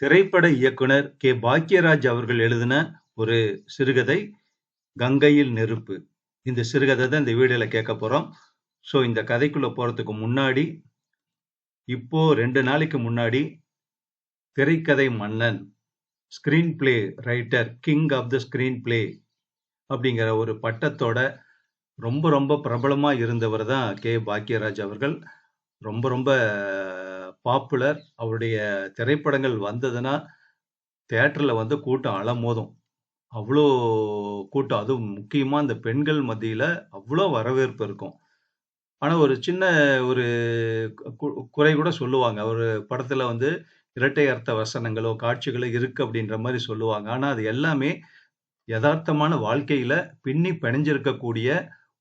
திரைப்பட இயக்குனர் கே. பாக்யராஜ் அவர்கள் எழுதின ஒரு சிறுகதை கங்கையில் நெருப்பு. இந்த சிறுகதை தான் இந்த வீடியோல கேட்க போறோம். ஸோ இந்த கதைக்குள்ள போறதுக்கு முன்னாடி, இப்போ 2 நாளைக்கு முன்னாடி திரைக்கதை மன்னன், screenplay writer, king of the screenplay அப்படிங்கிற ஒரு பட்டத்தோட ரொம்ப ரொம்ப பிரபலமா இருந்தவர் தான் கே. பாக்யராஜ் அவர்கள். ரொம்ப ரொம்ப பாப்புலர். அவருடைய திரைப்படங்கள் வந்ததுன்னா தியேட்டர்ல வந்து கூட்டம் அலமோதும். அவ்வளோ கூட்டம். அதுவும் முக்கியமா இந்த பெண்கள் மத்தியில அவ்வளோ வரவேற்பு இருக்கும். ஆனா ஒரு சின்ன ஒரு குறை கூட சொல்லுவாங்க. ஒரு படத்துல வந்து இரட்டை அர்த்த வசனங்களோ, காட்சிகளோ இருக்கு அப்படின்ற மாரி சொல்லுவாங்க. ஆனா அது எல்லாமே எதார்த்தமான வாழ்க்கையில பின்னி பிணைஞ்சிருக்கக்கூடிய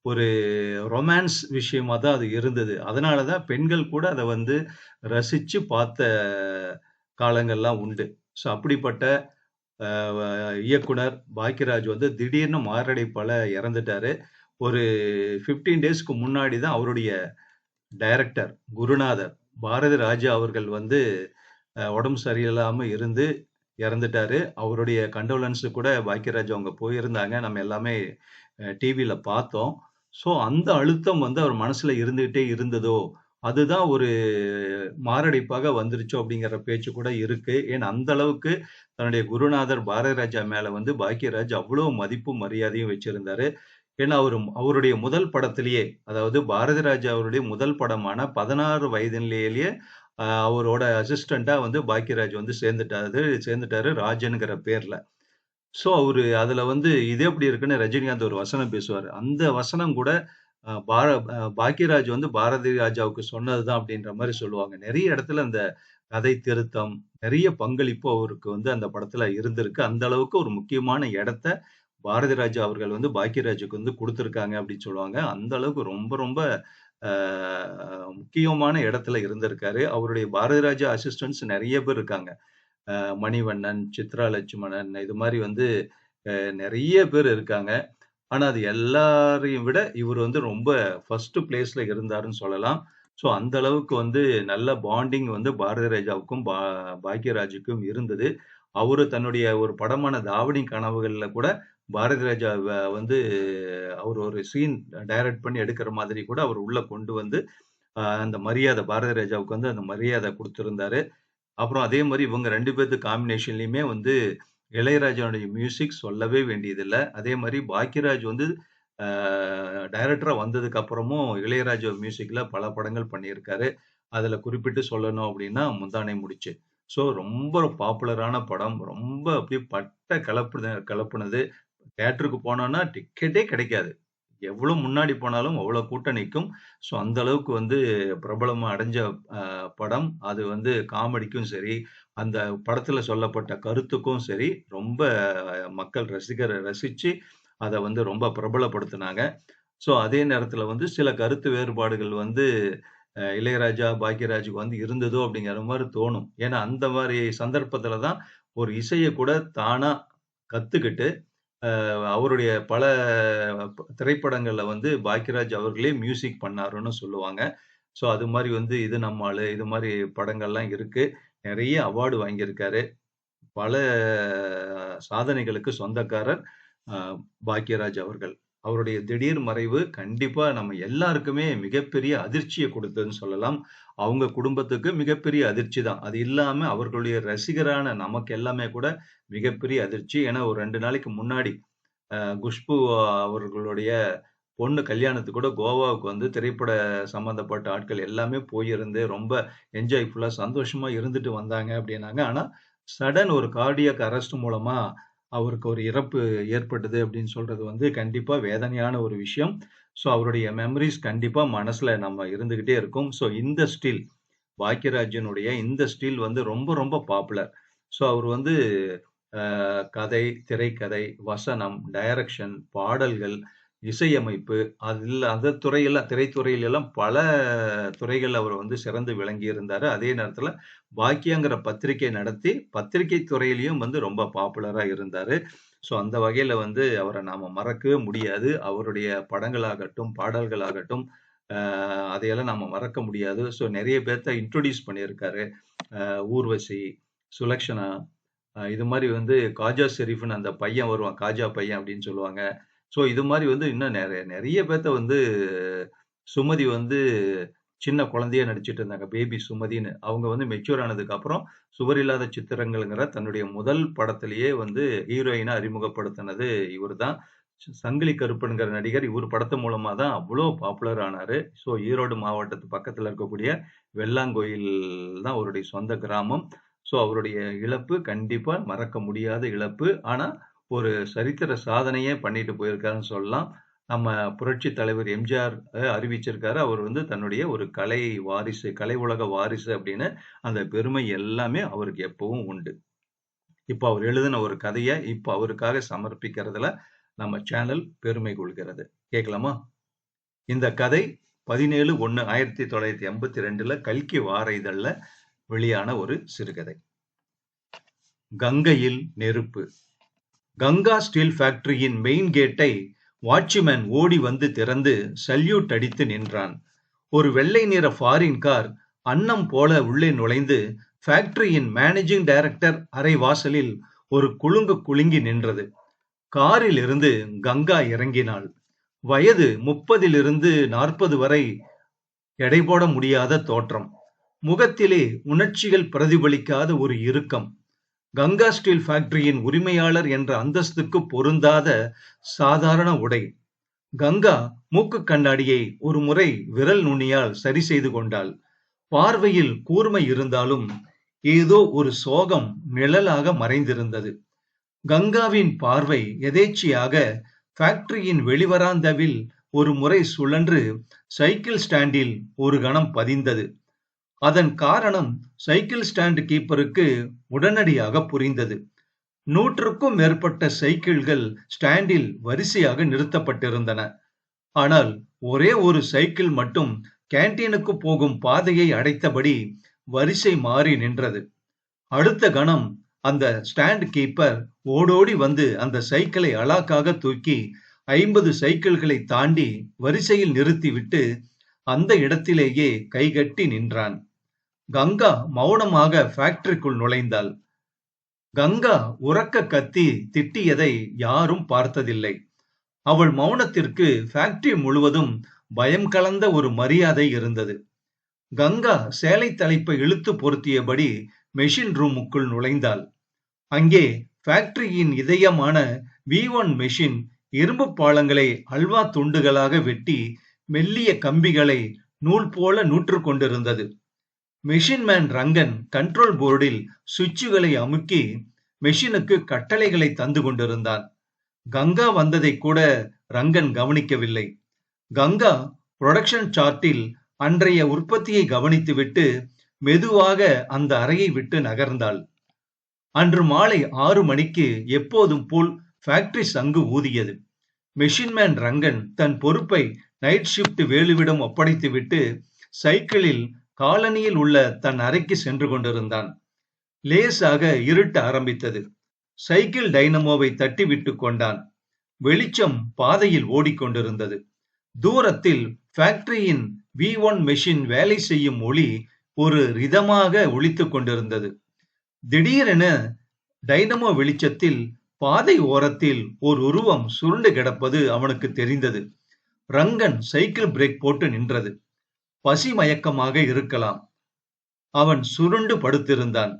ஒரு ரொமான்ஸ் விஷயமா தான் அது இருந்தது. அதனால தான் பெண்கள் கூட அத வந்து ரசிச்சு பார்த்த காலங்கள்லாம் உண்டு. ஸோ அப்படிப்பட்ட இயக்குனர் பாக்யராஜ் வந்து திடீர்னு மாரடைப்பால இறந்துட்டாரு. ஒரு 15 டேஸ்க்கு முன்னாடி தான் அவருடைய டைரக்டர், குருநாதர் பாரதி ராஜா அவர்கள் வந்து உடம்பு சரியில்லாம இருந்து இறந்துட்டாரு. அவருடைய கண்டோலன்ஸ் கூட பாக்யராஜ் அவங்க போயிருந்தாங்க. நம்ம எல்லாமே டிவில பார்த்தோம். ஸோ அந்த அழுத்தம் வந்து அவர் மனசுல இருந்துகிட்டே இருந்ததோ, அதுதான் ஒரு மாரடைப்பாக வந்துருச்சோ அப்படிங்கிற பேச்சு கூட இருக்கு. ஏன்னா அந்த அளவுக்கு தன்னுடைய குருநாதர் பாரதி ராஜா மேல வந்து பாக்யராஜ் அவ்வளோ மதிப்பும் மரியாதையும் வச்சிருந்தாரு. ஏன்னா அவருடைய முதல் படத்திலேயே, அதாவது பாரதி ராஜா அவருடைய முதல் படமான 16 வயதிலேயே அவரோட அசிஸ்டன்ட்டா வந்து பாக்யராஜ் வந்து சேர்ந்துட்டாரு ராஜன்ங்கிற பேர்ல. ஸோ அதுல வந்து இது எப்படி இருக்குன்னு ரஜினிகாந்த் ஒரு வசனம் பேசுவாரு. அந்த வசனம் கூட பாக்யராஜ் வந்து பாரதி ராஜாவுக்கு சொன்னதுதான் அப்படின்ற மாரி சொல்லுவாங்க. நெறைய இடத்துல அந்த கதை திருத்தம், நெறைய பங்களிப்பு அவருக்கு வந்து அந்த படத்துல இருந்திருக்கு. அந்த அளவுக்கு ஒரு முக்கியமான இடத்த பாரதி ராஜா அவர்கள் வந்து பாக்யராஜுக்கு வந்து குடுத்திருக்காங்க அப்படின்னு சொல்லுவாங்க. அந்த அளவுக்கு ரொம்ப ரொம்ப அ முக்கியமான இடத்துல இருந்திருக்காரு. அவருடைய பாரதி ராஜா அசிஸ்டன்ட்ஸ் நெறைய பேர் இருக்காங்க. மணிவண்ணன், சித்ரா லட்சுமணன் இது மாரி வந்து நெறைய பேர் இருக்காங்க. ஆனா அது எல்லாரையும் விட இவரு வந்து ரொம்ப ஃபர்ஸ்ட் பிளேஸ்ல இருந்தாருன்னு சொல்லலாம். ஸோ அந்த அளவுக்கு வந்து நல்ல பாண்டிங் வந்து பாரதி ராஜாவுக்கும், பாக்யராஜுக்கும் இருந்தது. அவரு தன்னுடைய ஒரு படமான தாவணி கனவுகள்ல கூட பாரதி ராஜாவ வந்து அவரு ஒரு சீன் டைரக்ட் பண்ணி எடுக்கிற மாதிரி கூட அவர் உள்ள கொண்டு வந்து, அந்த மரியாதை பாரதி ராஜாவுக்கு வந்து அந்த மரியாதை குடுத்திருந்தாரு. அப்புறம் அதே மாரி இவங்க 2 பேத்து காம்பினேஷன்லயுமே வந்து இளையராஜாவுடைய மியூசிக் சொல்லவே வேண்டியதில்ல. அதே மாரி பாக்யராஜ் வந்து அ டைரக்டரா வந்ததுக்கு அப்புறமும் இளையராஜா மியூசிக்ல பல படங்கள் பண்ணியிருக்காரு. அதுல குறிப்பிட்டு சொல்லணும் அப்டின்னா, முந்தானை முடிச்சு. ஸோ ரொம்ப பாப்புலரான படம். ரொம்ப அப்படியே பட்ட கெளப்புனது. தியேட்டருக்கு போனோம்னா டிக்கெட்டே கிடைக்காது. எவ்வளோ முன்னாடி போனாலும் அவ்வளோ கூட்டம் நிக்கும். ஸோ அந்த அளவுக்கு வந்து பிரபலம் அடைஞ்ச படம். அது வந்து காமெடிக்கும் சரி, அந்த படத்துல சொல்லப்பட்ட கருத்துக்கும் சரி, ரொம்ப மக்கள் ரசிச்சு அத வந்து ரொம்ப பிரபலப்படுத்துனாங்க. ஸோ அதே நேரத்துல வந்து சில கருத்து வேறுபாடுகள் வந்து இளையராஜா, பாக்யராஜுக்கு வந்து இருந்ததோ அப்படிங்கிற மாரி தோணும். ஏன்னா அந்த மாரி சந்தர்ப்பத்துல தான் ஒரு இசைய கூட தானா கத்துக்கிட்டு அவருடைய பல திரைப்படங்கள்ல வந்து பாக்யராஜ் அவர்களே மியூசிக் பண்ணாருன்னு சொல்லுவாங்க. ஸோ அது மாரி வந்து இது நம்ம ஆளு, இது மாரி படங்கள்லாம் இருக்கு. நெறைய அவார்டு வாங்கியிருக்காரு. பல சாதனைகளுக்கு சொந்தக்காரர் அ பாக்யராஜ் அவர்கள். அவருடைய திடீர் மறைவு கண்டிப்பா நம்ம எல்லாருக்குமே மிகப்பெரிய அதிர்ச்சிய குடுத்ததுன்னு சொல்லலாம். அவங்க குடும்பத்துக்கு மிகப்பெரிய அதிர்ச்சி தான். அது இல்லாம அவர்களுடைய ரசிகரான நமக்கு எல்லாமே கூட மிகப்பெரிய அதிர்ச்சி. ஏன்னா ஒரு 2 நாளைக்கு முன்னாடி குஷ்பு அவர்களுடைய பொண்ணு கல்யாணத்துக்கு கூட கோவாவுக்கு வந்து திரைப்பட சம்பந்தப்பட்ட ஆட்கள் எல்லாமே போயிருந்து ரொம்ப என்ஜாய்ஃபுல்லா சந்தோஷமா இருந்துட்டு வந்தாங்க அப்படின்னாங்க. ஆனா சடன் ஒரு கார்டியாக் அரெஸ்ட் மூலமா அவருக்கு ஒரு இறப்பு ஏற்பட்டது அப்படின்னு சொல்றது வந்து கண்டிப்பா வேதனையான ஒரு விஷயம். ஸோ அவருடைய மெமரீஸ் கண்டிப்பா மனசுல நம்ம இருந்துகிட்டே இருக்கும். ஸோ இந்த ஸ்டில் பாக்யராஜனுடைய இந்த ஸ்டில் வந்து ரொம்ப ரொம்ப பாப்புலர். ஸோ அவர் வந்து கதை, திரைக்கதை, வசனம், டைரக்ஷன், பாடல்கள், இசையமைப்பு அதில அந்த திரைத்துறையில எல்லாம் பல துறைகள்ல அவர் வந்து சிறந்து விளங்கியிருந்தாரு. அதே நேரத்தில பாக்கியங்கிற பத்திரிகை நடத்தி, பத்திரிகை துறையிலயும் வந்து ரொம்ப பாப்புலரா இருந்தாரு. ஸோ அந்த வகையில வந்து அவர நாம மறக்கவே முடியாது. அவருடைய படங்களாகட்டும், பாடல்களாகட்டும், அதையெல்லாம் நம்ம மறக்க முடியாது. ஸோ நெறைய பேத்த இன்ட்ரோடியூஸ் பண்ணியிருக்காரு. ஊர்வசி, சுலக்ஷனா, இது மாரி வந்து காஜா ஷெரீஃப்ன்னு அந்த பையன் வருவான். காஜா பையன் அப்படின்னு சொல்லுவாங்க. ஸோ இது மாரி வந்து இன்னும் நெறைய பேத்த வந்து சுமதி வந்து சின்ன குழந்தையா நடிச்சுட்டு இருந்தாங்க. பேபி சுமதின்னு. அவங்க வந்து மெச்சூர் ஆனதுக்கு அப்புறம் சுவர் இல்லாத சித்திரங்கள்ங்கிற தன்னுடைய முதல் படத்திலேயே வந்து ஹீரோயினா அறிமுகப்படுத்தினது இவர்தான். சங்கிலி கருப்பன்ங்கிற நடிகர் இவர் படத்து மூலமா தான் அவ்ளோ பாப்புலர் ஆனாரு. ஸோ ஈரோடு மாவட்டத்து பக்கத்துல இருக்கக்கூடிய வெள்ளாங்கோயில் தான் அவருடைய சொந்த கிராமம். ஸோ அவருடைய இழப்பு கண்டிப்பா மறக்க முடியாத இழப்பு. ஆனா ஒரு சரித்திர சாதனையே பண்ணிட்டு போயிருக்காருன்னு சொல்லலாம். நம்ம புரட்சி தலைவர் எம்ஜிஆர் அறிவிச்சிருக்காரு. அவர் வந்து தன்னுடைய ஒரு கலை வாரிசு, கலை உலக வாரிசு அப்படின்னு அந்த பெருமை எல்லாமே அவருக்கு எப்பவும் உண்டு. இப்ப அவர் எழுதின ஒரு கதைய இப்ப அவருக்காக சமர்ப்பிக்கிறதுல நம்ம சேனல் பெருமை கொள்கிறது. கேட்கலாமா? இந்த கதை 17/1/1982 கல்கி வார இதழ்ல வெளியான ஒரு சிறுகதை. கங்கையில் நெருப்பு. கங்கா ஸ்டீல் ஃபேக்டரியின் மெயின் கேட்டை வாட்ச்மேன் ஓடி வந்து திறந்து சல்யூட் அடித்து நின்றான். ஒரு வெள்ளை நிற ஃபாரின் கார் அன்னம் போல உள்ளே நுழைந்து ஃபேக்டரியின் மேனேஜிங் டைரக்டர் அறை வாசலில் ஒரு குலுங்கி நின்றது. காரில் இருந்து கங்கா இறங்கினாள். வயது 30 வரை எடை போட முடியாத தோற்றம். முகத்திலே உணர்ச்சிகள் பிரதிபலிக்காத ஒரு இறுக்கம். கங்கா ஸ்டீல் ஃபேக்டரியின் உரிமையாளர் என்ற அந்தஸ்துக்கு பொருந்தாத சாதாரண உடை. கங்கா மூக்கு கண்ணாடியை ஒரு முறை விரல் நுனியால் சரி செய்து கொண்டாள். பார்வையில் கூர்மை இருந்தாலும் ஏதோ ஒரு சோகம் நிழலாக மறைந்திருந்தது. கங்காவின் பார்வை எதேச்சியாக ஃபேக்டரியின் வெளிவராந்தாவில் ஒரு முறை சுழன்று சைக்கிள் ஸ்டாண்டில் ஒரு கணம் பதிந்தது. அதன் காரணம் சைக்கிள் ஸ்டாண்ட் கீப்பருக்கு உடனடியாக புரிந்தது. 100க்கும் மேற்பட்ட சைக்கிள்கள் ஸ்டாண்டில் வரிசையாக நிறுத்தப்பட்டிருந்தன. ஆனால் ஒரே ஒரு சைக்கிள் மட்டும் கேண்டீனுக்கு போகும் பாதையை அடைத்தபடி வரிசை மாறி நின்றது. அடுத்த கணம் அந்த ஸ்டாண்ட் கீப்பர் ஓடோடி வந்து அந்த சைக்கிளை அலாக்காக தூக்கி 50 சைக்கிள்களை தாண்டி வரிசையில் நிறுத்திவிட்டு அந்த இடத்திலேயே கைகட்டி நின்றான். கங்கா மௌனமாக ஃபேக்டரிக்குள் நுழைந்தாள். கங்கா உரக்க கத்தி திட்டியதை யாரும் பார்த்ததில்லை. அவள் மௌனத்திற்கு ஃபேக்டரி முழுவதும் பயம் கலந்த ஒரு மரியாதை இருந்தது. கங்கா சேலை தலைப்பை இழுத்து பொருத்தியபடி மெஷின் ரூமுக்குள் நுழைந்தாள். அங்கே ஃபேக்டரியின் இதயமான V1 மெஷின் இரும்பு பாலங்களை அல்வா துண்டுகளாக வெட்டி மெல்லிய கம்பிகளை நூல் போல நூற்றுக் கொண்டிருந்தது. மெஷின் மேன் ரங்கன் கண்ட்ரோல் போர்டில் சுவிட்சுகளை அமுக்கி மெஷினுக்கு கட்டளைகளை தந்து கொண்டிருந்தான். கங்கா வந்ததை கூட ரங்கன் கவனிக்கவில்லை. கங்கா புரொடக்ஷன் சார்ட்டில் அன்றைய உற்பத்தியை கவனித்துவிட்டு மெதுவாக அந்த அறையை விட்டு நகர்ந்தாள். அன்று மாலை 6 மணிக்கு எப்போதும் போல் ஃபேக்டரி சங்கு ஊதியது. மெஷின்மேன் ரங்கன் தன் பொறுப்பை நைட் ஷிப்ட் வேலுவிடம் ஒப்படைத்துவிட்டு சைக்கிளில் காலனியில் உள்ள தன் அறைக்கு சென்று கொண்டிருந்தான். லேசாக இருட்ட ஆரம்பித்தது. சைக்கிள் டைனமோவை தட்டி விட்டு கொண்டான். வெளிச்சம் பாதையில் ஓடிக்கொண்டிருந்தது. தூரத்தில் ஃபேக்டரியின் V1 மெஷின் வேலை செய்யும் ஒளி ஒரு ரிதமாக ஒலித்துக் கொண்டிருந்தது. திடீரென டைனமோ வெளிச்சத்தில் பாதை ஓரத்தில் ஒரு உருவம் சுருண்டு கிடப்பது அவனுக்கு தெரிந்தது. ரங்கன் சைக்கிள் பிரேக் போட்டு நின்றது. பசி மயக்கமாக இருக்கலாம். அவன் சுருண்டு படுத்திருந்தான்.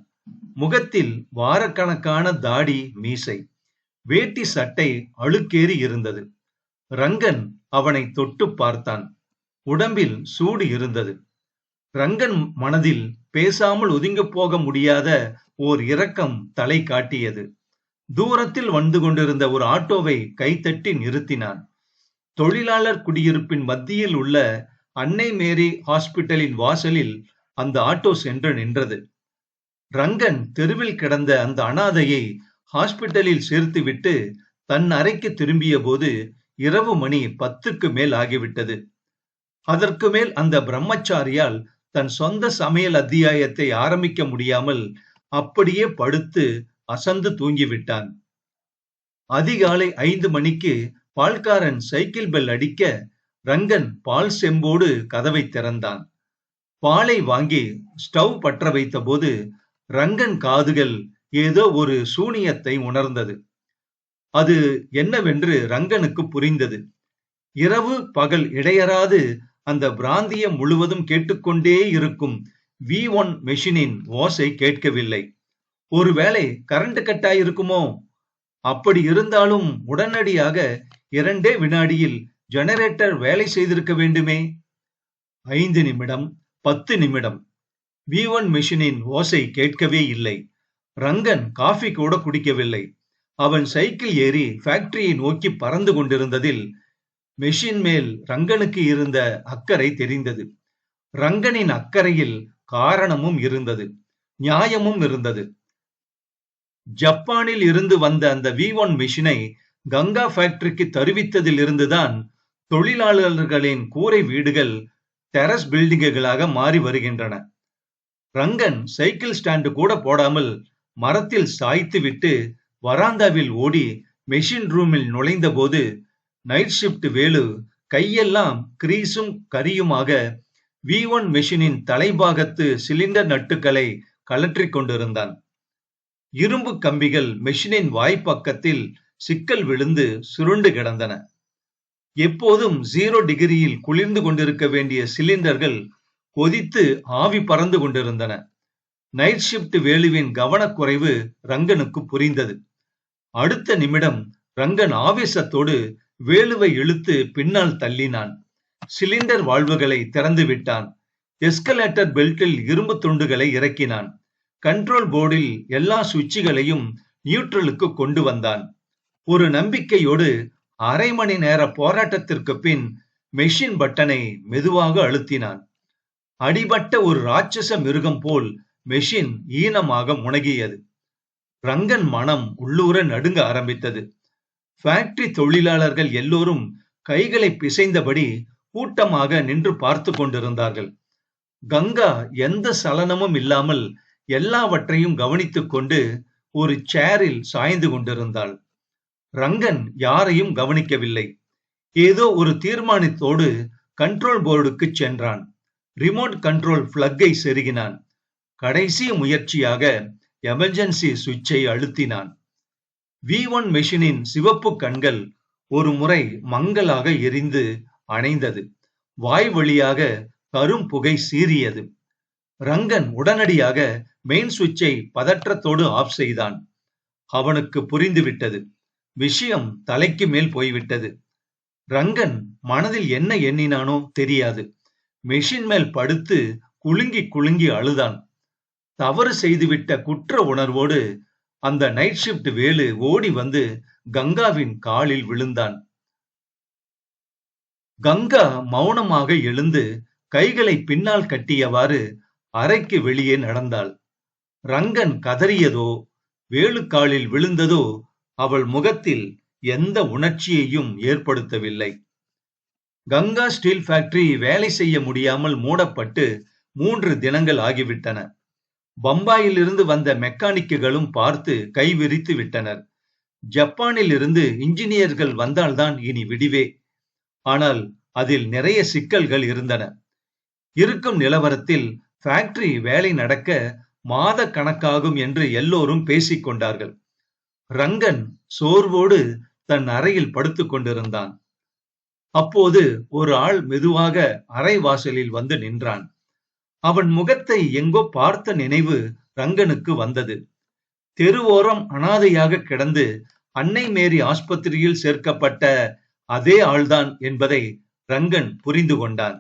முகத்தில் வாரக்கணக்கான தாடி, மீசை. வேட்டி சட்டை அழுக்கேறி இருந்தது. ரங்கன் அவனை தொட்டு பார்த்தான். உடம்பில் சூடு இருந்தது. ரங்கன் மனதில் பேசாமல் ஒதுங்கி போக முடியாத ஓர் இரக்கம் தலை காட்டியது. தூரத்தில் வந்து கொண்டிருந்த ஒரு ஆட்டோவை கைத்தட்டி நிறுத்தினான். தொழிலாளர் குடியிருப்பின் மத்தியில் உள்ள அன்னை மேரி ஹாஸ்பிட்டலின் வாசலில் அந்த ஆட்டோ சென்று நின்றது. ரங்கன் தெருவில் கிடந்த அந்த அனாதையை ஹாஸ்பிட்டலில் சேர்த்துவிட்டு தன் அறைக்கு திரும்பிய போது இரவு மணி 10க்கு மேல் ஆகிவிட்டது. அதற்கு மேல் அந்த பிரம்மச்சாரியால் தன் சொந்த சமையல் அத்தியாயத்தை ஆரம்பிக்க முடியாமல் அப்படியே படுத்து அசந்து தூங்கிவிட்டான். அதிகாலை 5 மணிக்கு பால்காரன் சைக்கிள் பெல் அடிக்க ரங்கன் பால் செம்போடு கதவை திறந்தான். பாலை வாங்கி ஸ்டவ் பற்ற வைத்த போது ரங்கன் காதுகள் ஏதோ ஒரு சூனியத்தை உணர்ந்தது. அது என்னவென்று ரங்கனுக்கு புரிந்தது. இரவு பகல் இடையறாது அந்த பிராந்தியம் முழுவதும் கேட்டுக்கொண்டே இருக்கும் V1 மெஷினின் ஓசை கேட்கவில்லை. ஒருவேளை கரண்ட் கட் ஆயிருக்குமோ? அப்படி இருந்தாலும் உடனடியாக 2 வினாடியில் ஜெனரேட்டர் வேலை செய்திருக்க வேண்டுமே. 5 நிமிடம், 10 நிமிடம். V1 மெஷினின் ஓசை கேட்கவே இல்லை. ரங்கன் காஃபி கூட குடிக்கவில்லை. அவன் சைக்கிள் ஏறி ஃபேக்டரியை நோக்கி பறந்து கொண்டிருந்ததில் மெஷின் மேல் ரங்கனுக்கு இருந்த அக்கறை தெரிந்தது. ரங்கனின் அக்கறையில் காரணமும் இருந்தது, நியாயமும் இருந்தது. ஜப்பானில் இருந்து வந்த அந்த V1 மெஷினை கங்கா ஃபேக்டரிக்கு தருவித்ததில் இருந்துதான் தொழிலாளர்களின் கூரை வீடுகள் டெரஸ் பில்டிங்குகளாக மாறி வருகின்றன. ரங்கன் சைக்கிள் ஸ்டாண்டு கூட போடாமல் மரத்தில் சாய்த்து விட்டு வராந்தாவில் ஓடி மெஷின் ரூமில் நுழைந்த போது நைட் ஷிப்ட் வேலு கையெல்லாம் கிரீஸும் கரியுமாக V1 மெஷினின் தலைபாகத்து சிலிண்டர் நட்டுக்களை கழற்றிக் கொண்டிருந்தான். இரும்பு கம்பிகள் மெஷினின் வாய்ப்பக்கத்தில் சிக்கல் விழுந்து சுருண்டு கிடந்தன. எப்போதும் 0 டிகிரியில் குளிர்ந்து கொண்டிருக்க வேண்டிய சிலிண்டர்கள் கொதித்து ஆவி பறந்து கொண்டிருந்தன. நைட் ஷிப்ட் வேலுவின் கவனக்குறைவு ரங்கனுக்கு புரிந்தது. அடுத்த நிமிடம் ரங்கன் ஆவேசத்தோடு வேலுவை இழுத்து பின்னால் தள்ளினான். சிலிண்டர் வால்வுகளை திறந்து விட்டான். எஸ்கலேட்டர் பெல்ட்டில் இரும்பு துண்டுகளை இறக்கினான். கண்ட்ரோல் போர்டில் எல்லா சுவிட்சுகளையும் நியூட்ரலுக்கு கொண்டு வந்தான். ஒரு நம்பிக்கையோடு அரை மணி நேர போராட்டத்திற்கு பின் மெஷின் பட்டனை மெதுவாக அழுத்தினான். அடிபட்ட ஒரு ராட்சச மிருகம் போல் மெஷின் ஈனமாக முனகியது. ரங்கன் மனம் உள்ளூர நடுங்க ஆரம்பித்தது. ஃபேக்டரி தொழிலாளர்கள் எல்லோரும் கைகளை பிசைந்தபடி கூட்டமாக நின்று பார்த்து கொண்டிருந்தார்கள். கங்கா எந்த சலனமும் இல்லாமல் எல்லாவற்றையும் கவனித்துக் கொண்டு ஒரு சேரில் சாய்ந்து கொண்டிருந்தாள். ரங்கன் யாரையும் கவனிக்கவில்லை. ஏதோ ஒரு தீர்மானத்தோடு கண்ட்ரோல் போர்டுக்கு சென்றான். ரிமோட் கண்ட்ரோல் பிளக்கை செருகினான். கடைசி முயற்சியாக எமர்ஜென்சி சுவிட்சை அழுத்தினான். V1 மெஷினின் சிவப்பு கண்கள் ஒரு முறை மங்கலாக எரிந்து அணைந்தது. வாய் வழியாக கரும் புகை சீறியது. ரங்கன் உடனடியாக மெயின் சுவிட்சை பதற்றத்தோடு ஆஃப் செய்தான். அவனுக்கு புரிந்துவிட்டது. விஷயம் தலைக்கு மேல் போய்விட்டது. ரங்கன் மனதில் என்ன எண்ணினானோ தெரியாது. மெஷின் மேல் படுத்து குலுங்கி குலுங்கி அழுதான். தவறு செய்துவிட்ட குற்ற உணர்வோடு அந்த நைட் ஷிப்ட் வேலு ஓடி வந்து கங்காவின் காலில் விழுந்தான். கங்கா மௌனமாக எழுந்து கைகளை பின்னால் கட்டியவாறு அறைக்கு வெளியே நடந்தாள். ரங்கன் கதறியதோ வேலு காலில் விழுந்ததோ அவள் முகத்தில் எந்த உணர்ச்சியையும் ஏற்படுத்தவில்லை. கங்கா ஸ்டீல் ஃபேக்டரி வேலை செய்ய முடியாமல் மூடப்பட்டு 3 தினங்கள் ஆகிவிட்டன. பம்பாயில் இருந்து வந்த மெக்கானிக்குகளும் பார்த்து கைவிரித்து விட்டனர். ஜப்பானில் இருந்து இன்ஜினியர்கள் வந்தால்தான் இனி விடிவே. ஆனால் அதில் நிறைய சிக்கல்கள் இருந்தன. இருக்கும் நிலவரத்தில் ஃபேக்டரி வேலை நடக்க மாத கணக்காகும் என்று எல்லோரும் பேசிக் கொண்டார்கள். ரங்கன் சோர்வோடு தன் அறையில் படுத்துக் கொண்டிருந்தான். அப்போது ஒரு ஆள் மெதுவாக அறை வாசலில் வந்து நின்றான். அவன் முகத்தை எங்கோ பார்த்த நினைவு ரங்கனுக்கு வந்தது. தெருவோரம் அனாதையாக கிடந்து அன்னை மேரி ஆஸ்பத்திரியில் சேர்க்கப்பட்ட அதே ஆள்தான் என்பதை ரங்கன் புரிந்து கொண்டான்.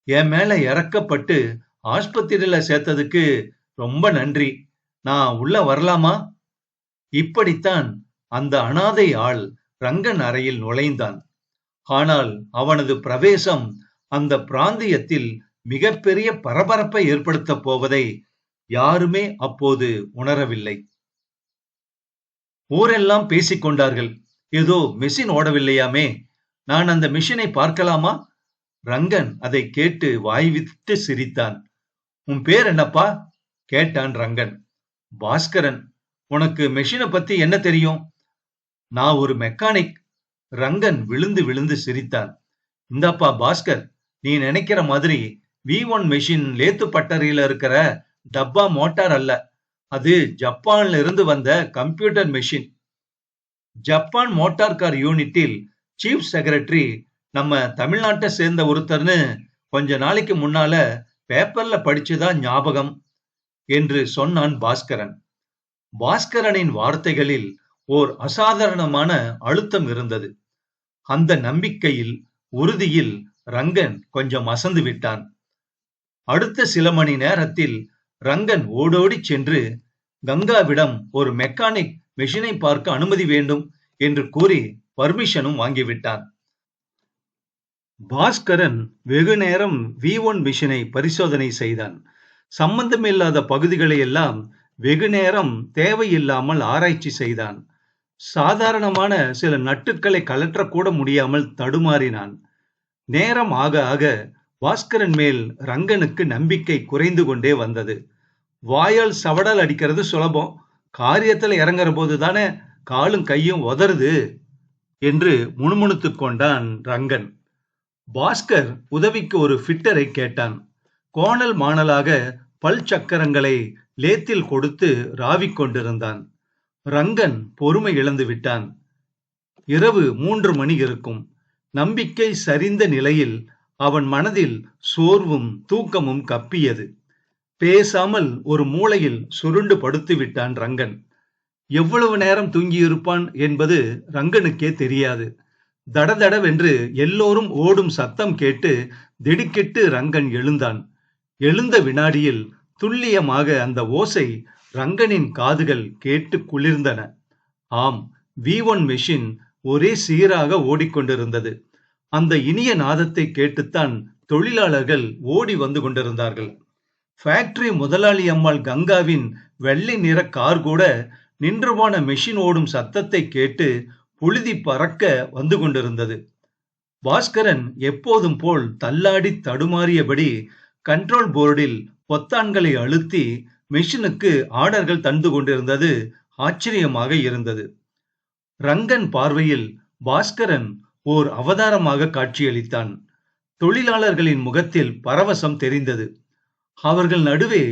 என் மேல இறக்கப்பட்டு ஆஸ்பத்திரியில சேர்த்ததுக்கு ரொம்ப நன்றி. நான் உள்ள வரலாமா? இப்படித்தான் அந்த அனாதை ஆள் ரங்கன் அறையில் நுழைந்தான். ஆனால் அவனது பிரவேசம் அந்த பிராந்தியத்தில் மிகப்பெரிய பரபரப்பை ஏற்படுத்த போவதை யாருமே அப்போது உணரவில்லை. ஊரெல்லாம் பேசிக் கொண்டார்கள். ஏதோ மெஷின் ஓடவில்லையாமே, நான் அந்த மெஷினை பார்க்கலாமா? ரங்கன் அதை கேட்டு வாய்விட்டு சிரித்தான். உன் பேர் என்னப்பா? கேட்டான் ரங்கன். பாஸ்கரன். உனக்கு மெஷினை பத்தி என்ன தெரியும்? நான் ஒரு மெக்கானிக். ரங்கன் விழுந்து விழுந்து சிரித்தான். இந்தாப்பா பாஸ்கர், நீ நினைக்கிற மாதிரி V1 மெஷின் லேத்து பட்டறையில இருக்கிற டப்பா மோட்டார் அல்ல, அது ஜப்பான்ல இருந்து வந்த computer machine. Japan motor car யூனிட்டில் சீஃப் செக்ரட்டரி நம்ம தமிழ்நாட்டை சேர்ந்த ஒருத்தர்னு கொஞ்ச நாளைக்கு முன்னால பேப்பர்ல படிச்சுதான் ஞாபகம் என்று சொன்னான் பாஸ்கரன். பாஸ்கரனின் வார்த்தைகளில் ஓர் அசாதாரணமான அழுத்தம் இருந்தது. அந்த நம்பிக்கையில், உறுதியில் ரங்கன் கொஞ்சம் அசந்து விட்டான். அடுத்த சில மணி நேரத்தில் ரங்கன் ஓடோடி சென்று கங்காவிடம் ஒரு மெக்கானிக் மெஷினை பார்க்க அனுமதி வேண்டும் என்று கூறி பர்மிஷனும் வாங்கிவிட்டான். பாஸ்கரன் வெகு நேரம் V1 மிஷினை பரிசோதனை செய்தான். சம்பந்தமில்லாத பகுதிகளை எல்லாம் வெகு நேரம் தேவையில்லாமல் ஆராய்ச்சி செய்தான். சாதாரணமான சில நட்டுக்களை கலற்றக்கூட முடியாமல் தடுமாறினான். நேரம் ஆக ஆக பாஸ்கரன் மேல் ரங்கனுக்கு நம்பிக்கை குறைந்து கொண்டே வந்தது. வாயால் சவடால் அடிக்கிறது சுலபம், காரியத்துல இறங்குற போது தானே காலும் கையும் உதறுது என்று முணுமுணுத்துக் கொண்டான் ரங்கன். பாஸ்கர் உதவிக்கு ஒரு ஃபிட்டரை கேட்டான். கோணல் மாணலாக பல் சக்கரங்களை லேத்தில் கொடுத்து ராவிக் கொண்டிருந்தான். ரங்கன் பொறுமை இழந்து விட்டான். இரவு 3 மணி இருக்கும். நம்பிக்கை சரிந்த நிலையில் அவன் மனதில் சோர்வும் தூக்கமும் கப்பியது. பேசாமல் ஒரு மூலையில் சுருண்டு படுத்து விட்டான் ரங்கன். எவ்வளவு நேரம் தூங்கியிருப்பான் என்பது ரங்கனுக்கே தெரியாது. தடதடவென்று எல்லோரும் ஓடும் சத்தம் கேட்டு திடுக்கிட்டு ரங்கன் எழுந்தான். எழுந்த வினாடியில் துல்லியமாக அந்த ஓசை ரங்கனின் காதுகள் கேட்டு குளிர்ந்தன. ஆம், V1 மெஷின் ஒரே சீராக ஓடிக்கொண்டிருந்தது. அந்த இனிய நாதத்தை கேட்டுத்தான் தொழிலாளர்கள் ஓடி வந்து கொண்டிருந்தார்கள். ஃபேக்டரி முதலாளி அம்மாள் கங்காவின் வெள்ளை நிற கார் கூட நின்று போன மெஷின் ஓடும் சத்தத்தை கேட்டு புழுதி பறக்க வந்து கொண்டிருந்தது. பாஸ்கரன் எப்போதும் போல் தள்ளாடி தடுமாறியபடி கண்ட்ரோல் போர்டில் பொத்தான்களை அழுத்தி மெஷினுக்கு ஆர்டர்கள் தந்து கொண்டிருந்தது ஆச்சரியமாக இருந்தது. ரங்கன் பார்வையில் பாஸ்கரன் ஓர் அவதாரமாக காட்சியளித்தான். தொழிலாளர்களின் முகத்தில் பரவசம் தெரிந்தது. அவர்கள் நடுவே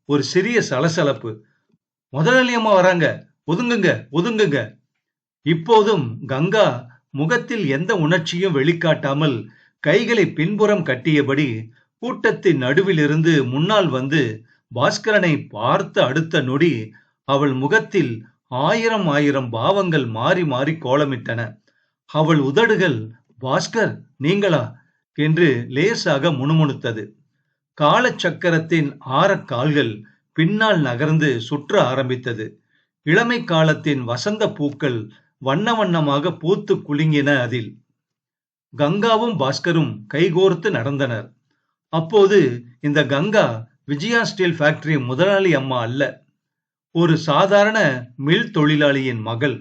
ஒரு சிறிய சலசலப்பு. முதலாளி அம்மா வராங்க, ஒதுங்குங்க ஒதுங்குங்க. இப்போதும் கங்கா முகத்தில் எந்த உணர்ச்சியும் வெளிக்காட்டாமல் கைகளை பின்புறம் கட்டியபடி கூட்டத்தின் நடுவிலிருந்து முன்னால் வந்து பாஸ்கரனை பார்த்த அடுத்த நொடி அவள் முகத்தில் ஆயிரம் ஆயிரம் பாவங்கள் மாறி மாறி கோலமிட்டன. அவள் உதடுகள் பாஸ்கர் நீங்களா என்று லேசாக முணுமுணுத்தது. காலச்சக்கரத்தின் ஆரக்கால்கள் பின்னால் நகர்ந்து சுற்ற ஆரம்பித்தது. இளமை காலத்தின் வசந்த பூக்கள் வண்ண வண்ணமாக பூத்து குலுங்கின அதில். கங்காவும் பாஸ்கரும் கைகோர்த்து நடந்தனர். அப்போது இந்த கங்கா விஜயா ஸ்டீல் ஃபேக்டரி முதலாளி அம்மா அல்ல, ஒரு சாதாரண மில் தொழிலாளியின் மகள்.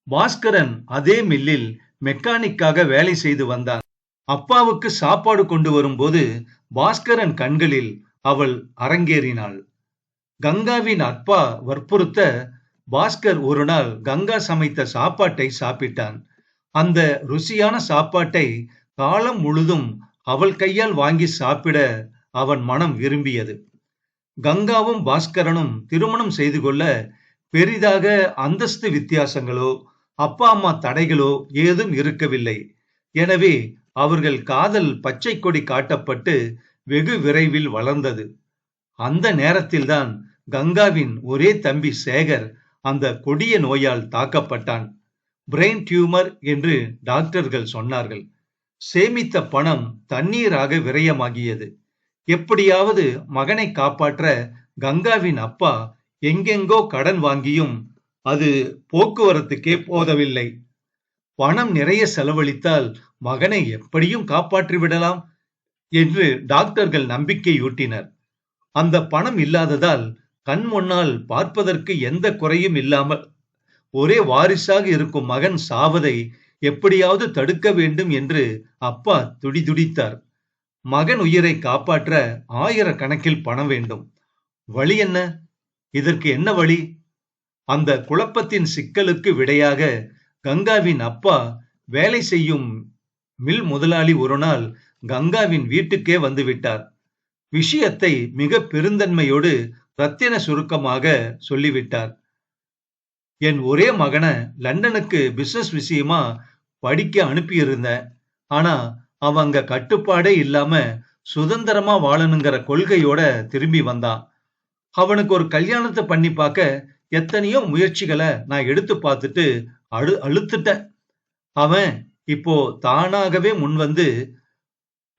பாஸ்கரன் அதே மில்லில் மெக்கானிக்காக வேலை செய்து வந்தான். அப்பாவுக்கு சாப்பாடு கொண்டு வரும்போது பாஸ்கரன் கண்களில் அவள் அரங்கேறினாள். கங்காவின் அப்பா வற்புறுத்த பாஸ்கர் ஒரு நாள் கங்கா சமைத்த சாப்பாட்டை சாப்பிட்டான். அந்த ருசியான சாப்பாட்டை காலம் முழுதும் அவள் கையால் வாங்கி சாப்பிட அவன் மனம் விரும்பியது. கங்காவும் பாஸ்கரனும் திருமணம் செய்து கொள்ள பெரிதாக அந்தஸ்து வித்தியாசங்களோ அப்பா அம்மா தடைகளோ ஏதும் இருக்கவில்லை. எனவே அவர்கள் காதல் பச்சை கொடி காட்டப்பட்டு வெகு விரைவில் வளர்ந்தது. அந்த நேரத்தில்தான் கங்காவின் ஒரே தம்பி சேகர் அந்த கொடிய நோயால் தாக்கப்பட்டான். பிரெயின் டியூமர் என்று டாக்டர்கள் சொன்னார்கள். சேமித்த பணம் தண்ணீராக விரயமாகியது. எப்படியாவது மகனை காப்பாற்ற கங்காவின் அப்பா எங்கெங்கோ கடன் வாங்கியும் அது போக்குவரத்துக்கே போதவில்லை. பணம் நிறைய செலவழித்தால் மகனை எப்படியும் காப்பாற்றி விடலாம் என்று டாக்டர்கள் நம்பிக்கையூட்டினர். அந்த பணம் இல்லாததால் கண் முன்னால் பார்ப்பதற்கு எந்த குறையும் இல்லாமல் ஒரே வாரிசாக இருக்கும் மகன் சாவதை எப்படியாவது தடுக்க வேண்டும் என்று அப்பா துடிதுடித்தார். மகன் உயிரை காப்பாற்ற ஆயிரக்கணக்கில் பணம் வேண்டும். வழி என்ன? இதற்கு என்ன வழி? அந்த குழப்பத்தின் சிக்கலுக்கு விடையாக கங்காவின் அப்பா வேலை செய்யும் மில் முதலாளி ஒரு நாள் கங்காவின் வீட்டுக்கே வந்துவிட்டார். விஷயத்தை மிக பெருந்தன்மையோடு ரத்தின சுருக்கமாக சொல்லிவிட்டார். என் ஒரே மகனை லண்டனுக்கு பிசினஸ் விஷயமா படிக்க அனுப்பியிருந்தேன். ஆனா அவன் அங்க கட்டுப்பாடே இல்லாம சுதந்திரமா வாழணுங்கிற கொள்கையோட திரும்பி வந்தான். அவனுக்கு ஒரு கல்யாணத்தை பண்ணி பார்க்க எத்தனையோ முயற்சிகளை நான் எடுத்து பார்த்துட்டு அழுத்துட்டேன். அவன் இப்போ தானாகவே முன் வந்து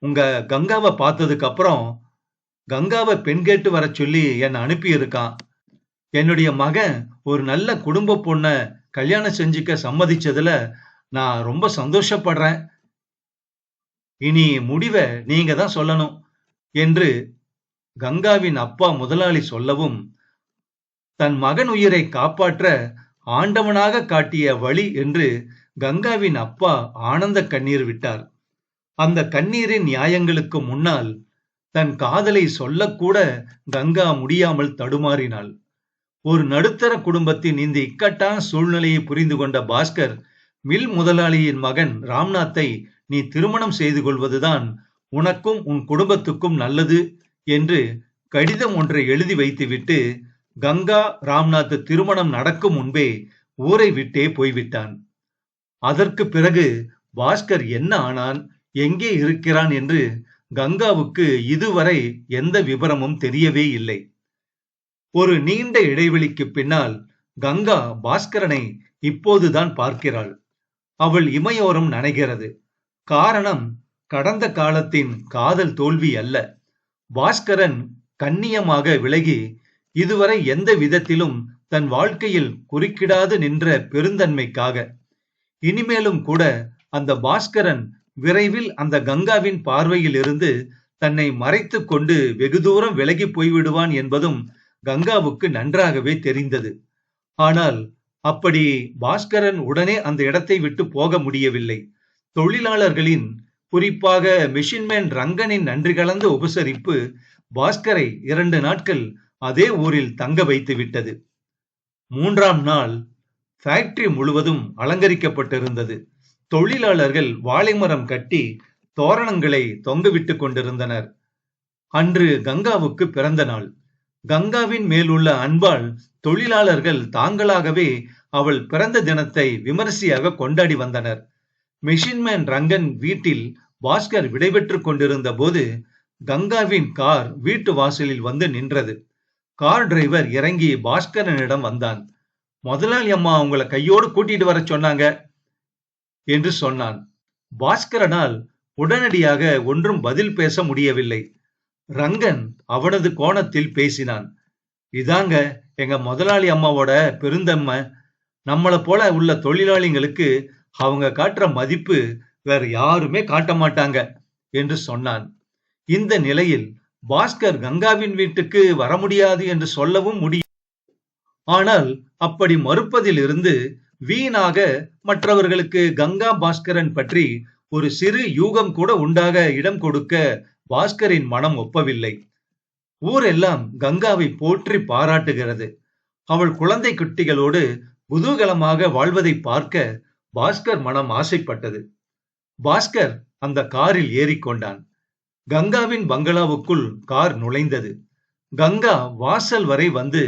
உங்க கங்காவை பார்த்ததுக்கு அப்புறம் கங்காவை பெண் கேட்டு வர சொல்லி என்னை அனுப்பி இருக்கான். என்னுடைய மகன் ஒரு நல்ல குடும்ப பொண்ண கல்யாணம் செஞ்சுக்க சம்மதிச்சதுல நான் ரொம்ப சந்தோஷப்படுறேன். இனி முடிவை நீங்க தான் சொல்லணும் என்று கங்காவின் அப்பா முதலாளி சொல்லவும், தன் மகன் உயிரை காப்பாற்ற ஆண்டவனாக காட்டிய வழி என்று கங்காவின் அப்பா ஆனந்த கண்ணீர் விட்டார். அந்த கண்ணீரின் நியாயங்களுக்கு முன்னால் தன் காதலை சொல்லக்கூட கங்கா முடியாமல் தடுமாறினாள். ஒரு நடுத்தர குடும்பத்தின் இந்த இக்கட்டான சூழ்நிலையை புரிந்து கொண்ட பாஸ்கர், மில் முதலாளியின் மகன் ராம்நாத்தை நீ திருமணம் செய்து கொள்வதுதான் உனக்கும் உன் குடும்பத்துக்கும் நல்லது என்று கடிதம் ஒன்றை எழுதி வைத்துவிட்டு கங்கா ராம்நாத் திருமணம் நடக்கும் முன்பே ஊரை விட்டே போய்விட்டான். அதற்கு பிறகு பாஸ்கர் என்ன ஆனான், எங்கே இருக்கிறான் என்று கங்காவுக்கு இதுவரை எந்த விவரமும் தெரியவே இல்லை. ஒரு நீண்ட இடைவெளிக்கு பின்னால் கங்கா பாஸ்கரனை இப்போதுதான் பார்க்கிறாள். அவள் இமையோரம் நனைகிறது. காரணம் கடந்த காலத்தின் காதல் தோல்வி அல்ல. பாஸ்கரன் கண்ணியமாக விலகி இதுவரை எந்த விதத்திலும் தன் வாழ்க்கையில் குறுக்கிடாது நின்ற பெருந்தன்மைக்காக. இனிமேலும் கூட அந்த பாஸ்கரன் விரைவில் அந்த கங்காவின் பார்வையில் இருந்து தன்னை மறைத்து கொண்டு வெகு தூரம் விலகி போய்விடுவான் என்பதும் கங்காவுக்கு நன்றாகவே தெரிந்தது. ஆனால் அப்படி பாஸ்கரன் உடனே அந்த இடத்தை விட்டு போக முடியவில்லை. தொழிலாளர்களின், குறிப்பாக மெஷின்மேன் ரங்கனின் நன்றி கலந்த உபசரிப்பு பாஸ்கரை 2 நாட்கள் அதே ஊரில் தங்க வைத்து விட்டது. 3ஆம் நாள் ஃபேக்டரி முழுவதும் அலங்கரிக்கப்பட்டிருந்தது. தொழிலாளர்கள் வாழைமரம் கட்டி தோரணங்களை தொங்கவிட்டுக் கொண்டிருந்தனர். அன்று கங்காவுக்கு பிறந்த நாள். கங்காவின் மேலுள்ள அன்பால் தொழிலாளர்கள் தாங்களாகவே அவள் பிறந்த தினத்தை விமரிசையாக கொண்டாடி வந்தனர். மெஷின்மேன் ரங்கன் வீட்டில் பாஸ்கர் விடைபெற்றுக் கொண்டிருந்த போது கங்காவின் கார் வீட்டு வாசலில் வந்து நின்றது. கார் டிரைவர் இறங்கி பாஸ்கரனிடம் வந்தான். முதலாளி அம்மா உங்களை கையோடு கூட்டிட்டு வர சொன்னாங்க என்று சொன்னான். பாஸ்கரனால் உடனடியாக ஒன்றும் பதில் பேச முடியவில்லை. ரங்கன் அவனது கோணத்தில் பேசினான். இதாங்க எங்க முதலாளி அம்மாவோட பெருந்தன்மை. நம்மளை போல உள்ள தொழிலாளிகளுக்கு அவங்க காட்டுற மதிப்பு வேற யாருமே காட்ட மாட்டாங்க என்று சொன்னான். இந்த நிலையில் பாஸ்கர் கங்காவின் வீட்டுக்கு வர முடியாது என்று சொல்லவும் முடியும். ஆனால் அப்படி மறுப்பதில் இருந்து வீணாக மற்றவர்களுக்கு கங்கா பாஸ்கரன் பற்றி ஒரு சிறு யூகம் கூட உண்டாக இடம் கொடுக்க பாஸ்கரின் மனம் ஒப்பவில்லை. ஊரெல்லாம் கங்காவை போற்றி பாராட்டுகிறது. அவள் குழந்தை குட்டிகளோடு குதூகலமாக வாழ்வதை பார்க்க பாஸ்கர் மனம் ஆசைப்பட்டது. பாஸ்கர் அந்த காரில் ஏறிக்கொண்டான். கங்காவின் பங்களாவுக்குள் கார் நுழைந்தது. கங்கா வாசல் வரை வந்து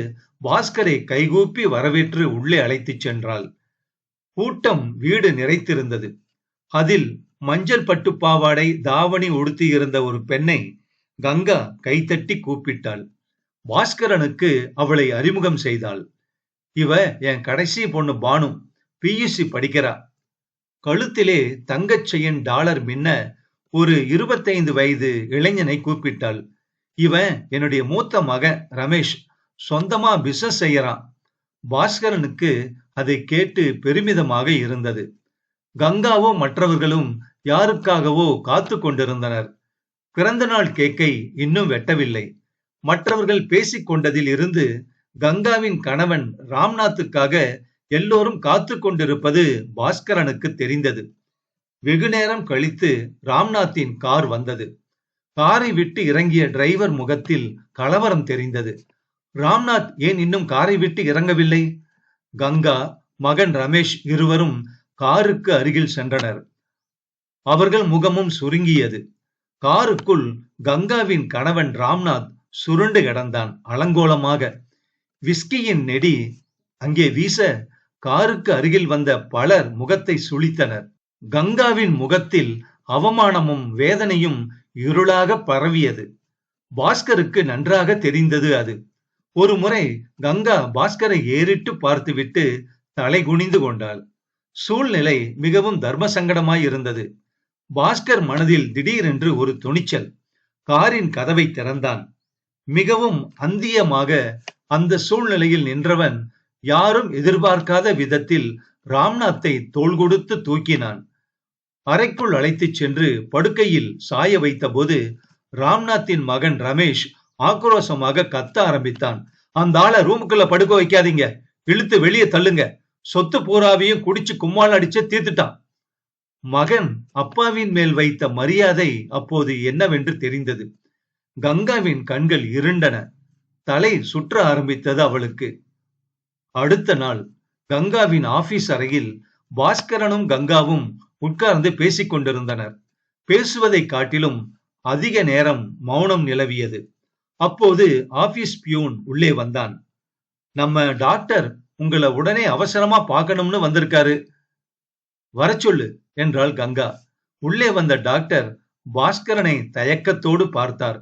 பாஸ்கரை கைகூப்பி வரவேற்று உள்ளே அழைத்துச் சென்றாள். கூட்டம் வீடு நிறைத்திருந்தது. அதில் மஞ்சள் பட்டு பாவாடை தாவணி உடுத்தியிருந்த ஒரு பெண்ணை கங்கா கைத்தட்டி கூப்பிட்டாள். பாஸ்கரனுக்கு அவளை அறிமுகம் செய்தாள். இவ என் கடைசி பொண்ணு பானு, பியூசி படிக்கிறா. கழுத்திலே தங்கச் செயின் டாலர் மின்ன ஒரு 25 வயது இளைஞனை கூப்பிட்டாள். இவன் என்னுடைய மூத்த மகன் ரமேஷ், சொந்தமா பிசினஸ் செய்யறான். பாஸ்கரனுக்கு அதை கேட்டு பெருமிதமாக இருந்தது. கங்காவோ மற்றவர்களும் யாருக்காகவோ காத்து கொண்டிருந்தனர். பிறந்த நாள் கேக்கை இன்னும் வெட்டவில்லை. மற்றவர்கள் பேசிக் கொண்டதில் இருந்து கங்காவின் கணவன் ராம்நாத்துக்காக எல்லோரும் காத்து கொண்டிருப்பது பாஸ்கரனுக்கு தெரிந்தது. வெகு நேரம் கழித்து ராம்நாத்தின் கார் வந்தது. காரை விட்டு இறங்கிய டிரைவர் முகத்தில் கலவரம் தெரிந்தது. ராம்நாத் ஏன் இன்னும் காரை விட்டு இறங்கவில்லை? கங்கா, மகன் ரமேஷ் இருவரும் காருக்கு அருகில் சென்றனர். அவர்கள் முகமும் சுருங்கியது. காருக்குள் கங்காவின் கணவன் ராம்நாத் சுருண்டு கிடந்தான் அலங்கோலமாக. விஸ்கியின் நெடி அங்கே வீச காருக்கு அருகில் வந்த பலர் முகத்தை சுளித்தனர். கங்காவின் முகத்தில் அவமானமும் வேதனையும் இருளாக பரவியது. பாஸ்கருக்கு நன்றாக தெரிந்தது அது. ஒரு முறை கங்கா பாஸ்கரை ஏறிட்டு பார்த்துவிட்டு தலை குனிந்து கொண்டாள். சூழ்நிலை மிகவும் தர்ம சங்கடமாய் இருந்தது. பாஸ்கர் மனதில் திடீரென்று ஒரு துணிச்சல். காரின் கதவை திறந்தான். மிகவும் அந்தியமாக அந்த சூழ்நிலையில் நின்றவன் யாரும் எதிர்பார்க்காத விதத்தில் ராம்நாத்தை தோள் கொடுத்து தூக்கினான். அறைக்குள் அழைத்துச் சென்று படுக்கையில் சாய வைத்த போது ராம்நாத்தின் மகன் ரமேஷ் ஆக்ரோஷமாக கத்த ஆரம்பித்தான். அந்த ஆளை ரூமுக்குள்ள படுக்க வைக்காதீங்க, இழுத்து வெளியே தள்ளுங்க, சொத்து பூராவையும் குடிச்சு கும்மாள் அடிச்சு தீர்த்துட்டான். மகன் அப்பாவின் மேல் வைத்த மரியாதை அப்போது என்னவென்று தெரிந்தது. கங்காவின் கண்கள் இருண்டன. தலை சுற்ற ஆரம்பித்தது அவளுக்கு. அடுத்த நாள் கங்காவின் ஆபீஸ் அறையில் பாஸ்கரனும் கங்காவும் உட்கார்ந்து பேசிக் கொண்டிருந்தனர். பேசுவதை காட்டிலும் அதிக நேரம் மௌனம் நிலவியது. அப்போது ஆபீஸ் பியூன் உள்ளே வந்தான். நம்ம டாக்டர் உங்களை உடனே அவசரமா பார்க்கணும்னு வந்திருக்காரு, வர சொல்லு என்றாள் கங்கா. உள்ளே வந்த டாக்டர் பாஸ்கரனை தயக்கத்தோடு பார்த்தார்.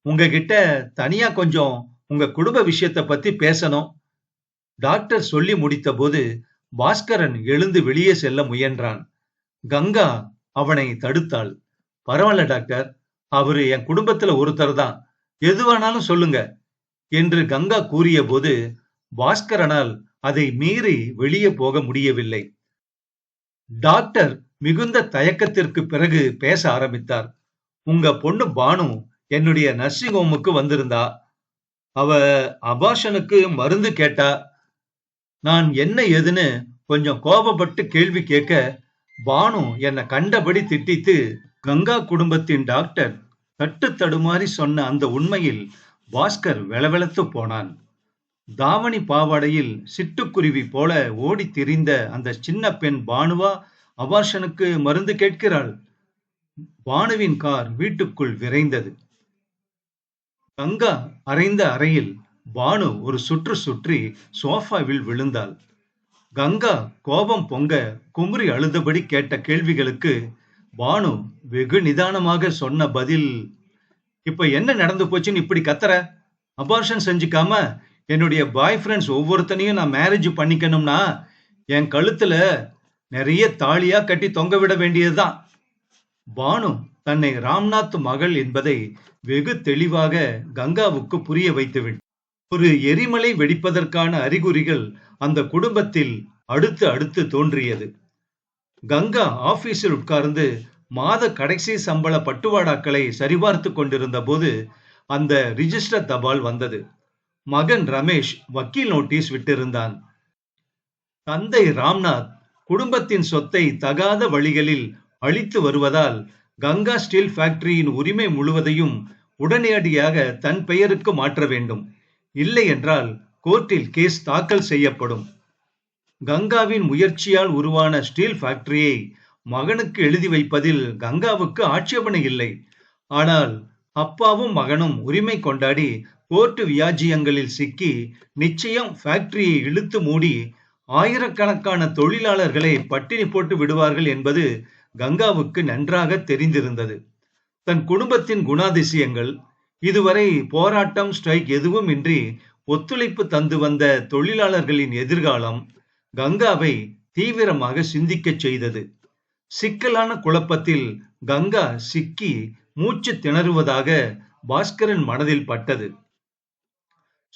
உங்ககிட்ட தனியா கொஞ்சம் உங்க குடும்ப விஷயத்தை பத்தி பேசணும். டாக்டர் சொல்லி முடித்த போது பாஸ்கரன் எழுந்து வெளியே செல்ல முயன்றான். கங்கா அவனை தடுத்தாள். பரவாயில்ல டாக்டர், அவரு என் குடும்பத்துல ஒருத்தர் தான், எதுவானாலும் சொல்லுங்க என்று கங்கா கூறிய போது பாஸ்கரனால் அதை மீறி வெளியே போக முடியவில்லை. டாக்டர் மிகுந்த தயக்கத்திற்கு பிறகு பேச ஆரம்பித்தார். உங்க பொண்ணு பானு என்னுடைய நர்சிங் ஹோமுக்கு வந்திருந்தா. அவ அபார்ஷனுக்கு மருந்து கேட்டா. நான் என்ன ஏதுன்னு கொஞ்சம் கோபப்பட்டு கேள்வி கேட்க பானு என்னை கண்டபடி திட்டித்து கங்கா குடும்பத்தின் டாக்டர் தட்டு தடுமாறி சொன்ன அந்த உண்மையில் பாஸ்கர் வெளவெளத்து போனான். தாவணி பாவாடையில் சிட்டுக்குருவி போல ஓடி திரிந்த அந்த சின்ன பெண் பானுவா அபார்ஷனுக்கு மருந்து கேட்கிறாள்? பானுவின் கார் வீட்டுக்குள் விரைந்தது. கங்கா அறைந்த அறையில் பானு ஒரு சுற்று சுற்றி சோஃபாவில் விழுந்தாள். கங்கா கோபம் பொங்க குமுறி அழுதபடி கேட்ட கேள்விகளுக்கு பானு வெகு நிதானமாக சொன்ன பதில், இப்ப என்ன நடந்து போச்சுன்னு இப்படி கத்துற? அபார்ஷன் செஞ்சுக்காம என்னுடைய பாய் ஃப்ரெண்ட்ஸ் ஒவ்வொருத்தனையும் நான் மேரேஜ் பண்ணிக்கணும்னா என் கழுத்துல நிறைய தாலியா கட்டி தொங்க விட வேண்டியதுதான். பானு தன்னை ராம்நாத் மகள் என்பதை வெகு தெளிவாக கங்காவுக்கு புரிய வைத்துவிட்டார். ஒரு எரிமலை வெடிப்பதற்கான அறிகுறிகள் அந்த குடும்பத்தில் அடுத்து அடுத்து தோன்றியது. கங்கா ஆபீஸில் உட்கார்ந்து மாத கடைசி சம்பள பட்டுவாடாக்களை சரிபார்த்து கொண்டிருந்த போது அந்த ரிஜிஸ்டர் தபால் வந்தது. மகன் ரமேஷ் வக்கீல் நோட்டீஸ் விட்டிருந்தான். தந்தை ராம்நாத் குடும்பத்தின் சொத்தை தகாத வழிகளில் அளித்து வருவதால் கங்கா ஸ்டீல் ஃபேக்டரியின் உரிமை முழுவதையும் உடனடியாக தன் பெயருக்கு மாற்ற வேண்டும், இல்லை என்றால் கோர்ட்டில் கேஸ் தாக்கல் செய்யப்படும். கங்காவின் முயற்சியால் உருவான ஸ்டீல் ஃபேக்டரியை மகனுக்கு எழுதி வைப்பதில் கங்காவுக்கு ஆட்சேபனை இல்லை. ஆனால் அப்பாவும் மகனும் உரிமை கொண்டாடி கோர்ட்டு வியாஜியங்களில் சிக்கி நிச்சயம் ஃபேக்டரியை இழுத்து மூடி ஆயிரக்கணக்கான தொழிலாளர்களை பட்டினி போட்டு விடுவார்கள் என்பது கங்காவுக்கு நன்றாக தெரிந்திருந்தது. தன் குடும்பத்தின் குணாதிசயங்கள், இதுவரை போராட்டம் ஸ்ட்ரைக் எதுவும் இன்றி ஒத்துழைப்பு தந்து வந்த தொழிலாளர்களின் எதிர்காலம் கங்காவை தீவிரமாக சிந்திக்க செய்தது. சிக்கலான குழப்பத்தில் கங்கா சிக்கி மூச்சு திணறுவதாக பாஸ்கரன் மனதில் பட்டது.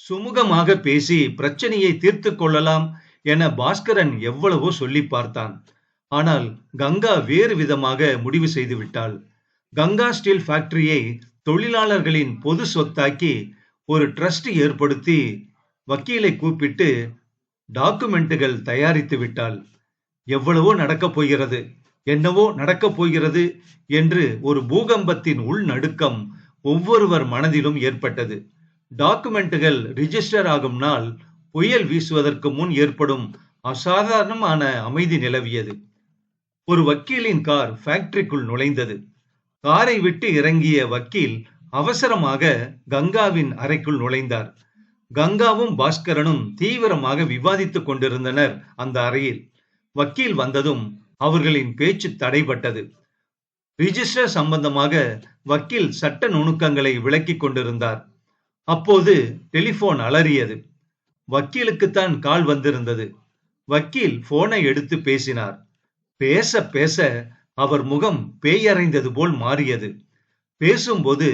சுமூகமாக பேசி பிரச்சனையை தீர்த்து கொள்ளலாம் என பாஸ்கரன் எவ்வளவோ சொல்லி பார்த்தான். ஆனால் கங்கா வேறு விதமாக முடிவு செய்து விட்டாள். கங்கா ஸ்டீல் ஃபேக்டரியை தொழிலாளர்களின் பொது சொத்தாக்கி ஒரு ட்ரஸ்ட் ஏற்படுத்தி வக்கீலை கூப்பிட்டு டாக்குமெண்ட்டுகள் தயாரித்து விட்டாள். எவ்வளவோ நடக்கப் போகிறது, என்னவோ நடக்கப் போகிறது என்று ஒரு பூகம்பத்தின் உள்நடுக்கம் ஒவ்வொருவர் மனதிலும் ஏற்பட்டது. டாக்குமெண்ட்டுகள் ரிஜிஸ்டர் ஆகும் நாள் புயல் வீசுவதற்கு முன் ஏற்படும் அசாதாரணமான அமைதி நிலவியது. ஒரு வக்கீலின் கார் ஃபேக்டரிக்குள் நுழைந்தது. காரை விட்டு இறங்கிய வக்கீல் அவசரமாக கங்காவின் அறைக்குள் நுழைந்தார். கங்காவும் பாஸ்கரனும் தீவிரமாக விவாதித்துக் கொண்டிருந்தனர் அந்த அறையில். வக்கீல் வந்ததும் அவர்களின் பேச்சு தடைபட்டது. ரிஜிஸ்டர் சம்பந்தமாக வக்கீல் சட்ட நுணுக்கங்களை விளக்கிக் கொண்டிருந்தார். அப்போது டெலிபோன் அலறியது. வக்கீலுக்குத்தான் கால் வந்திருந்தது. வக்கீல் போனை எடுத்து பேசினார். பேச பேச அவர் முகம் பேயறைந்தது போல் மாறியது. பேசும்போது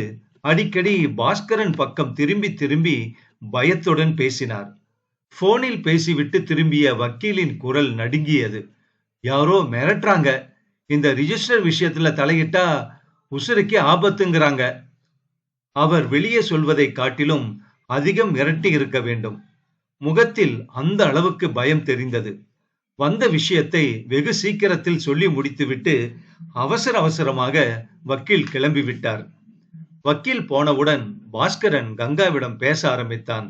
அடிக்கடி பாஸ்கரன் பக்கம் திரும்பி திரும்பி பயத்துடன் பேசினார். போனில் பேசிவிட்டு திரும்பிய வக்கீலின் குரல் நடுங்கியது. யாரோ மிரட்டுறாங்க. இந்த ரிஜிஸ்டர் விஷயத்துல தலையிட்டா உசுருக்கே ஆபத்துங்கிறாங்க. அவர் வெளியே சொல்வதை காட்டிலும் அதிகம் மிரட்டி இருக்க வேண்டும். முகத்தில் அந்த அளவுக்கு பயம் தெரிந்தது. வந்த விஷயத்தை வெகு சீக்கிரத்தில் சொல்லி முடித்துவிட்டு அவசர அவசரமாக வக்கீல் கிளம்பிவிட்டார். வக்கீல் போனவுடன் பாஸ்கரன் கங்காவிடம் பேச ஆரம்பித்தான்.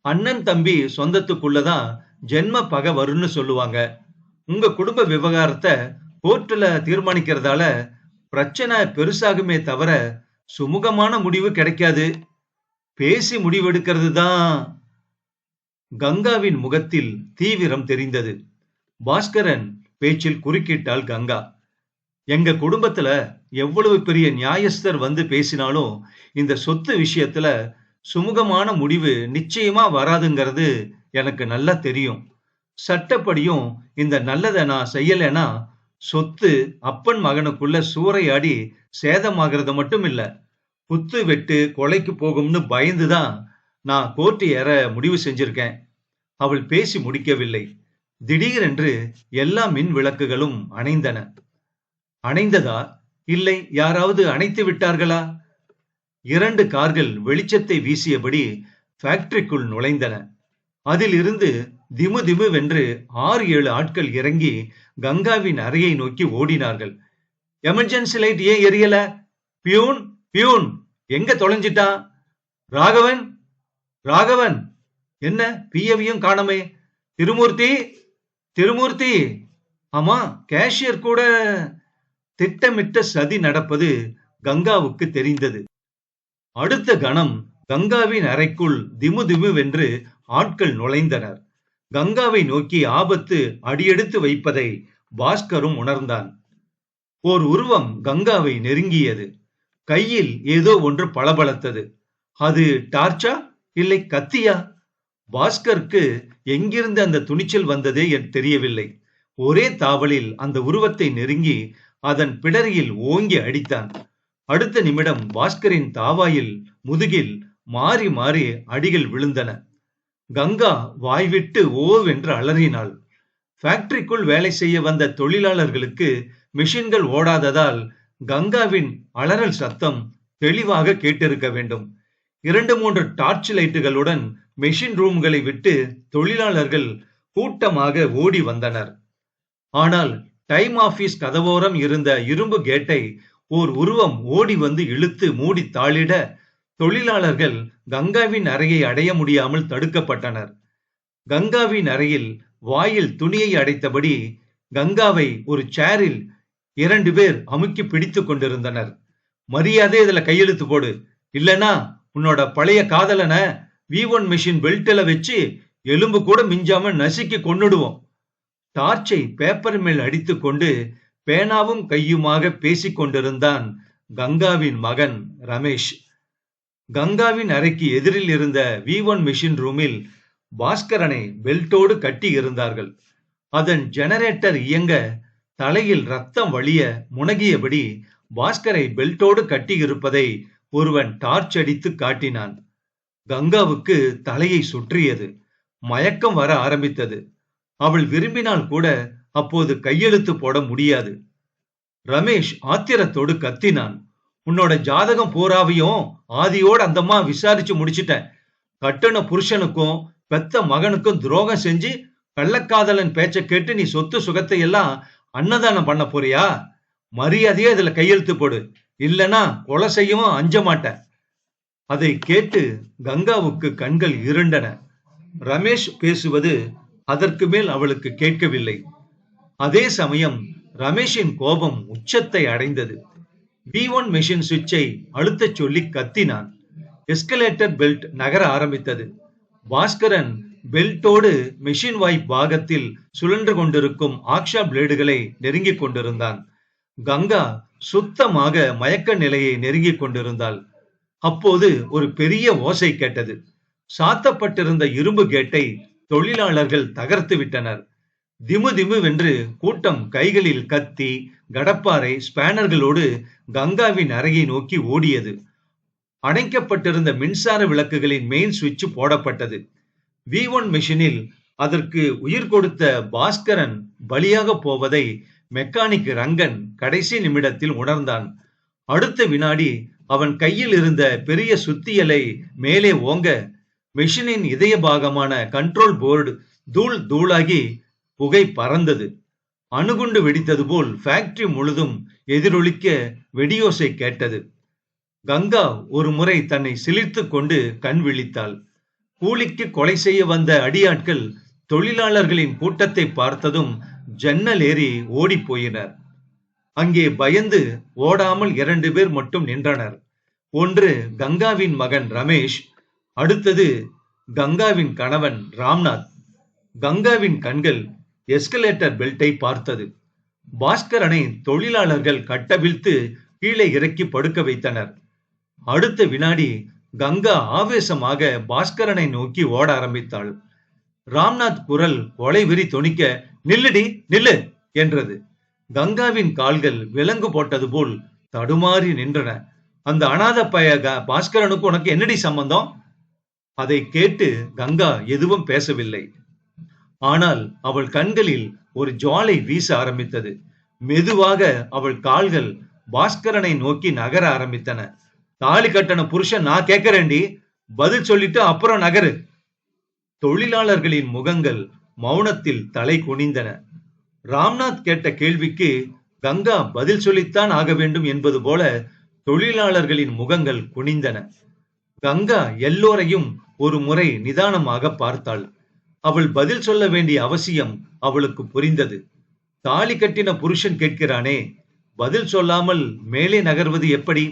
அண்ணன் தம்பி சொந்தத்துக்குள்ளதான் ஜென்ம பகை வரும்னு சொல்லுவாங்க. உங்க குடும்ப விவகாரத்தை கோர்ட்டுல தீர்மானிக்கிறதால பிரச்சனை பெருசாகுமே தவிர சுமூகமான முடிவு கிடைக்காது. பேசி முடிவெடுக்கிறது தான். கங்காவின் முகத்தில் தீவிரம் தெரிந்தது. பாஸ்கரன் பேச்சில் குறுக்கிட்டாள் கங்கா. எங்க குடும்பத்துல எவ்வளவு பெரிய நியாயஸ்தர் வந்து பேசினாலும் இந்த சொத்து விஷயத்துல சுமூகமான முடிவு நிச்சயமா வராதுங்கிறது எனக்கு நல்லா தெரியும். சட்டப்படியும் இந்த நல்லதை நான் செய்யலைன்னா சொத்து அப்பன் மகனுக்குள்ள சூறையாடி சேதமாகிறது மட்டும் இல்ல, குத்து வெட்டு கொலைக்கு போகும்னு பயந்துதான் நான் கோர்ட்டு ஏற முடிவு செஞ்சிருக்கேன். அவள் பேசி முடிக்கவில்லை. திடீரென்று எல்லா மின் விளக்குகளும் அணைந்தன. அணைந்ததா இல்லை யாராவது அணைத்து விட்டார்களா? 2 கார்கள் வெளிச்சத்தை வீசியபடி ஃபேக்டரிக்குள் நுழைந்தன. அதில் இருந்து திமு திமுவென்று 6-7 ஆட்கள் இறங்கி கங்காவின் அறையை நோக்கி ஓடினார்கள். எமர்ஜென்சி லைட் ஏன் எரியல? பியூன் பியூன் எங்க தொலைஞ்சிட்டான்? ராகவன் ராகவன் என்ன பியவியும் காணமே? திருமூர்த்தி திருமூர்த்தி. ஆமா, கேஷியர் கூட. திட்டமிட்ட சதி நடப்பது கங்காவுக்கு தெரிந்தது. அடுத்த கணம் கங்காவின் அறைக்குள் திமு திமுவென்று ஆட்கள் நுழைந்தனர். கங்காவை நோக்கி ஆபத்து அடியெடுத்து வைப்பதை பாஸ்கரும் உணர்ந்தான். ஓர் உருவம் கங்காவை நெருங்கியது. கையில் ஏதோ ஒன்று பளபளத்தது. அது டார்ச்சா இல்லை கத்தியா? பாஸ்கருக்கு எங்கிருந்து அந்த துணிச்சல் வந்ததே தெரியவில்லை. ஒரே தாவலில் அந்த உருவத்தை நெருங்கி அதன் பிடரியில் ஓங்கி அடித்தான். அடுத்த நிமிடம் பாஸ்கரின் தாவாயில் முதுகில் மாறி மாறி அடிகள் விழுந்தன. கங்கா வாய்விட்டு ஓவென்று அலறினாள். ஃபேக்டரிக்குள் வேலை செய்ய வந்த தொழிலாளர்களுக்கு மிஷின்கள் ஓடாததால் கங்காவின் அலறல் சத்தம் தெளிவாக கேட்டிருக்க வேண்டும். 2-3 டார்ச் லைட்டுகளுடன் மெஷின் ரூம்களை விட்டு தொழிலாளர்கள் கூட்டமாக ஓடி வந்தனர். ஆனால் டைம் ஆபீஸ் கதவோரம் இருந்த இரும்பு கேட்டை ஓர் உருவம் ஓடி வந்து இழுத்து மூடி தாளிட தொழிலாளர்கள் கங்காவின் அறையை அடைய முடியாமல் தடுக்கப்பட்டனர். கங்காவின் அறையில் வாயில் துணியை அடைத்தபடி கங்காவை ஒரு சேரில் 2 பேர் அமுக்கி பிடித்துக் கொண்டிருந்தனர். மரியாதை இதுல கையெழுத்து போடு, இல்லனா உன்னோட பழைய காதலன V1 மிஷின் பெல்ட்ல வச்சு எலும்பு கூட மிஞ்சாம நசுக்கி கொன்னுடுவோம். டார்ச்சை பேப்பர் மேல் அடித்துக் கொண்டு பேனாவும் கையுமாக பேசிக் கொண்டிருந்தான் கங்காவின் மகன் ரமேஷ். கங்காவின் அறைக்கு எதிரில் இருந்த V1 மிஷின் ரூமில் பாஸ்கரனை பெல்ட்டோடு கட்டி இருந்தார்கள். அதன் ஜெனரேட்டர் இயங்க தலையில் ரத்தம் வழிய முனகியபடி பாஸ்கரை பெல்ட்டோடு கட்டி இருப்பதை ஒருவன் டார்ச் அடித்து காட்டினான். கங்காவுக்கு தலையை சுற்றியது. மயக்கம் வர ஆரம்பித்தது. அவள் விரும்பினால் கூட அப்போது கையெழுத்து போட முடியாது. ரமேஷ் ஆத்திரத்தோடு கத்தினான். உன்னோட ஜாதகம் பூராவையும் ஆதியோடு அந்தம்மா விசாரிச்சு முடிச்சிட்டேன். கட்டண புருஷனுக்கும் பெத்த மகனுக்கும் துரோகம் செஞ்சு கள்ளக்காதலன் பேச்ச கேட்டு நீ சொத்து சுகத்தை எல்லாம் அன்னதானம் பண்ண போறியா? மரியாதையா இதுல கையெழுத்து போடு, இல்லனா கொலை செய்யவும் அஞ்ச மாட்டேன். அதை கேட்டு கங்காவுக்கு கண்கள் இருண்டன. ரமேஷ் பேசுவது அதற்கு மேல் அவளுக்கு கேட்கவில்லை. அதே சமயம் ரமேஷின் கோபம் உச்சத்தை அடைந்தது. V1 மெஷின் சுவிட்சை அழுத்தச் சொல்லி கத்தினான். எஸ்கலேட்டர் பெல்ட் நகர ஆரம்பித்தது. பாஸ்கரன் பெல்ட்டோடு மெஷின் வாய் பாகத்தில் சுழன்று கொண்டிருக்கும் ஆக்ஷா பிளேடுகளை நெருங்கிக் கொண்டிருந்தான். கங்கா சுத்தமாக மயக்க நிலையை நெருங்கிக் கொண்டிருந்தாள். அப்போது ஒரு பெரிய ஓசை கேட்டது. சாத்தப்பட்டிருந்த இரும்பு கேட்டை தொழிலாளர்கள் தகர்த்து விட்டனர். திமு திமுவென்று கூட்டம் கைகளில் கத்தி, கடப்பாரை, ஸ்பேனர்களோடு கங்காவின் அறையை நோக்கி ஓடியது. அணைக்கப்பட்டிருந்த மின்சார விளக்குகளின் மெயின் சுவிட்ச் போடப்பட்டது. V1 மெஷினில் அதற்கு உயிர் கொடுத்த பாஸ்கரன் பலியாக போவதை மெக்கானிக் ரங்கன் கடைசி நிமிடத்தில் உணர்ந்தான். அடுத்த வினாடி அவன் கையில் இருந்த பெரிய சுத்தியலை மேலே ஓங்க மெஷினின் இதய பாகமான கண்ட்ரோல் போர்டு தூள் தூளாகி புகை பறந்தது. அணுகுண்டு வெடித்தது போல் ஃபேக்டரி முழுதும் எதிரொலிக்க வெடியோசை கேட்டது. கங்கா ஒரு முறை தன்னை சிலிர்த்துக் கொண்டு கண் விழித்தாள். கூலிக்கு கொலை செய்ய வந்த அடியாட்கள் தொழிலாளர்களின் கூட்டத்தை பார்த்ததும் ஜன்னல் ஏறி ஓடி போயினர். அங்கே பயந்து ஓடாமல் 2 பேர் மட்டும் நின்றனர். ஒன்று கங்காவின் மகன் ரமேஷ், அடுத்தது கங்காவின் கணவன் ராம்நாத். கங்காவின் கண்கள் எஸ்கலேட்டர் பெல்ட்டை பார்த்தது. பாஸ்கரனை தொழிலாளர்கள் கட்டவிழ்த்து கீழே இறக்கி படுக்க வைத்தனர். அடுத்த வினாடி கங்கா ஆவேசமாக பாஸ்கரனை நோக்கி ஓட ஆரம்பித்தாள். ராம்நாத் குரல் கொலைவெறி தொனிக்க, நில்லுடி நில்லு என்றது. கங்காவின் கால்கள் விலங்கு போட்டது போல் தடுமாறி நின்றன. அந்த அனாத பய பாஸ்கரனுக்கு உனக்கு என்னடி சம்பந்தம்? அதை கேட்டு கங்கா எதுவும் பேசவில்லை. ஆனால் அவள் கண்களில் ஒரு ஜுவாலை வீச ஆரம்பித்தது. மெதுவாக அவள் கால்கள் பாஸ்கரனை நோக்கி நகர ஆரம்பித்தன. தாலி கட்டண புருஷன் நான் கேட்கிறேன்டி, பதில் சொல்லிட்டு அப்புறம் நகரு. தொழிலாளர்களின் முகங்கள் மௌனத்தில் தலை குனிந்தன. ராம்நாத் கேட்ட கேள்விக்கு கங்கா பதில் சொல்லித்தான் ஆக வேண்டும் என்பது போல தொழிலாளர்களின் முகங்கள் குனிந்தன. கங்கா எல்லோரையும் ஒரு முறை நிதானமாக பார்த்தாள். அவள் பதில் சொல்ல வேண்டிய அவசியம் அவளுக்கு புரிந்தது. தாலி கட்டின புருஷன் கேட்கிறானே, பதில் சொல்லாமல் மேலே நகர்வது எப்படி?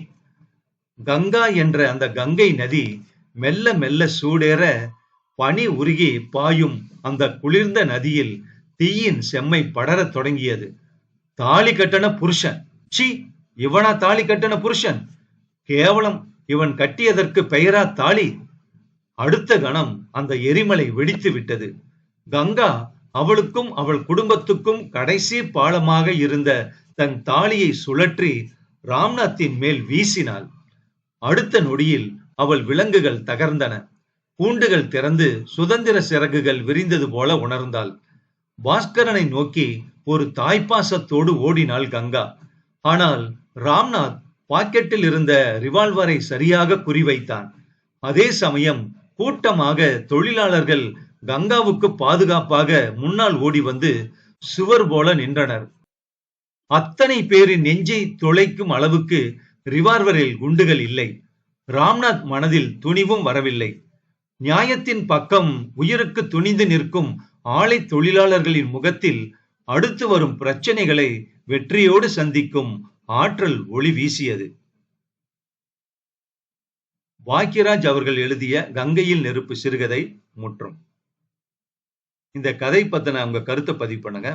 கங்கா என்ற அந்த கங்கை நதி மெல்ல மெல்ல சூடேற பனி உருகி பாயும் அந்த குளிர்ந்த நதியில் தீயின் செம்மை படரத் தொடங்கியது. தாலி கட்டண புருஷன், சி, இவனா தாலி கட்டண புருஷன்? கேவலம், இவன் கட்டியதற்கு பெயரா தாலி? அடுத்த கணம் அந்த எரிமலை வெடித்து விட்டது. கங்கா அவளுக்கும் அவள் குடும்பத்துக்கும் கடைசி பாலமாக இருந்த தன் தாலியை சுழற்றி ராம்நாத்தின் மேல் வீசினாள். அடுத்த நொடியில் அவள் விலங்குகள் தகர்ந்தன. கூண்டுகள் திறந்து சுதந்திர சிறகுகள் விரிந்தது போல உணர்ந்தாள். பாஸ்கரனை நோக்கி ஒரு தாய்ப்பாசத்தோடு ஓடினாள் கங்கா. ஆனால் ராம்நாத் பாக்கெட்டில் இருந்த ரிவால்வரை சரியாக குறிவைத்தான். அதே சமயம் கூட்டமாக தொழிலாளர்கள் கங்காவுக்கு பாதுகாப்பாக முன்னால் ஓடி வந்து சுவர் போல நின்றனர். அத்தனை பேரின் நெஞ்சை துளைக்கும் அளவுக்கு ரிவால்வரில் குண்டுகள் இல்லை. ராம்நாத் மனதில் துணிவும் வரவில்லை. நியாயத்தின் பக்கம் உயிருக்கு துணிந்து நிற்கும் ஆலை தொழிலாளர்களின் முகத்தில் அடுத்து வரும் பிரச்சனைகளை வெற்றியோடு சந்திக்கும் ஆற்றல் ஒளி வீசியது. பாக்யராஜ் அவர்கள் எழுதிய கங்கையில் நெருப்பு சிறுகதை முற்றும். இந்த கதை பத்தின உங்க கருத்தை பதிவு பண்ணுங்க.